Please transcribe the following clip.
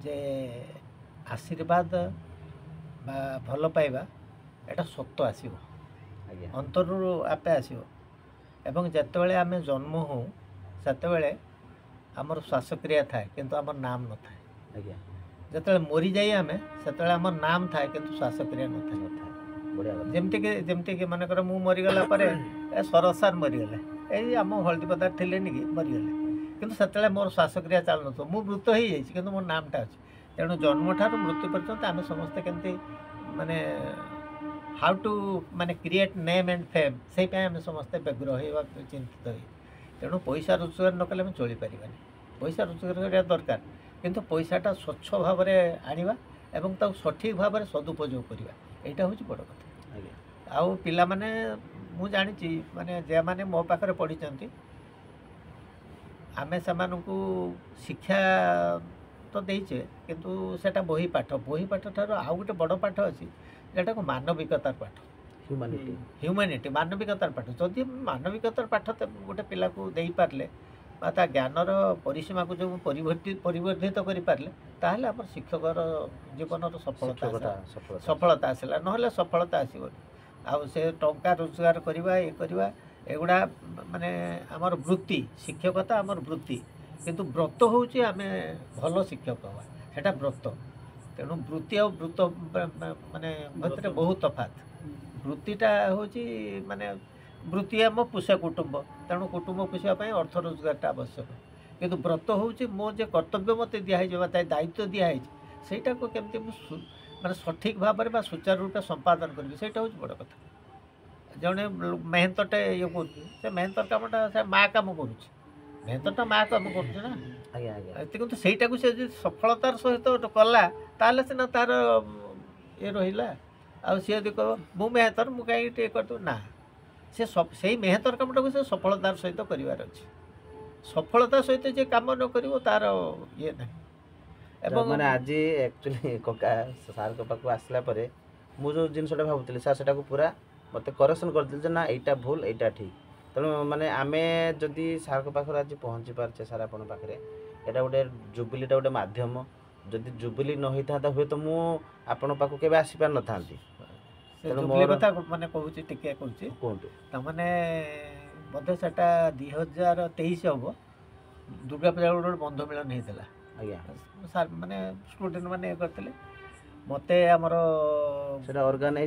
जे आशीर्वाद बा भल पाइबा एटा सत्य आसीबो आज्ञा अंतरु आपे आसीबो एवं जेतेबेले आमे जन्म हो सेतेबेले आमर श्वासक्रिया थाए किंतु आमर नाम न थाए आज्ञा जेतेबेले मरी जाई आमे सेतेबेले आमर नाम थाए किंतु श्वासक्रिया न थाए बढ़िया बात जेमती कि मानकर मु मरीगला परे ए सरस सार मरीगले ए आम हल्दीपदार थिले नि मरीगले किंतु सेतेबेले मोर श्वासक्रिया चाल न मु मृत हो जाइछि किंतु मोर नामटा अछि तेणु जन्म ठार मृत्यु पर्यंत आम समस्ते केमती माने हाउ टू माने क्रिएट नेम एंड फेम से आम समस्ते व्यग्र हो चिंतित हो तेणु पैसा रोजगार न कले चली पारानी पैसा रोजगार करा दरकार किंतु पैसाटा स्वच्छ भाव में आनिबा एवं ताऊ सठिक भाव में सदुपयोग करवा यहाँ हूँ बड़ कथा आज्ञा आउ पिला माने मु जानी माने जे माने मो पाखरे पढ़ी आमे सेमानकु शिक्षा तो देचे किंतु सेटा बही पाठ ठार आउ गोटे बड़ पाठ अच्छी जेटा को मानविकतार पाठ ह्यूमैनिटी ह्यूमैनिटी मानविकतार पाठ जदि मानविकतार पाठ गोटे पिला को दे पारले ता ज्ञानर परिसीमा को जो परिवर्धित कर पारले ताहले आम शिक्षकर जीवन सफलता आसला ना सफलता आसबनी आउ से टंका रोजगार करवा ये करवा एगुड़ा माने आमर वृत्ति शिक्षकता आमर वृत्ति किंतु व्रत हूँ आम भल शिक्षक हवा सेटा व्रत तेणु वृत्ति आ व्रत माने भीतर बहुत तफात वृत्तिटा हूँ माने वृत्ति आम पोषा कुटुंब तेणु कुटुंब पोषापी अर्थ रोजगार आवश्यक किंतु व्रत हूँ मो जे कर्तव्य मत दिखाई दायित्व दिखाई सेटा को केमती माने सठिक भाव में सुचारू रूपे संपादन करी से हूँ बड़ कथा जड़े मेहनतटे ये कर मेहनतर कामटा से माँ कम कर मेहनतटा माँ कम कर किंतु सहीटा को से सफलतार सहित कला ताले सीना तार ये रहा आ सी यदि कह मु मेहतर मु कहीं कर ना से मेहतर कामटा को से सफलतार सहित करार अच्छे सफलता सहित जे काम न कर तार ये ना मैंने आज एक्चुअली कका सार को पाक आसला परे मु जो जिनसटा भावुली सार सेटा को पूरा मत करेक्शन करदे ना एटा भूल एटा ठीक तेणु माने आमे जदि सार को पाखर आज पहुँची पारे सार आपण पाखे एटा गोटे जुबिलीटा गोटे मध्यम जदि जुबिली न होता हुए तो मु आपण पाखु केबे आसी पार न थांती जुबली कथा माने कहूँ टिके कहूँ तमाने बोधे सेटा 2023 हम दुर्गा पूजा गोटे बंधु मिलन होता आज्ञा सार माने स्टूडेंट माने करते मते आमर ऑर्गेनाइज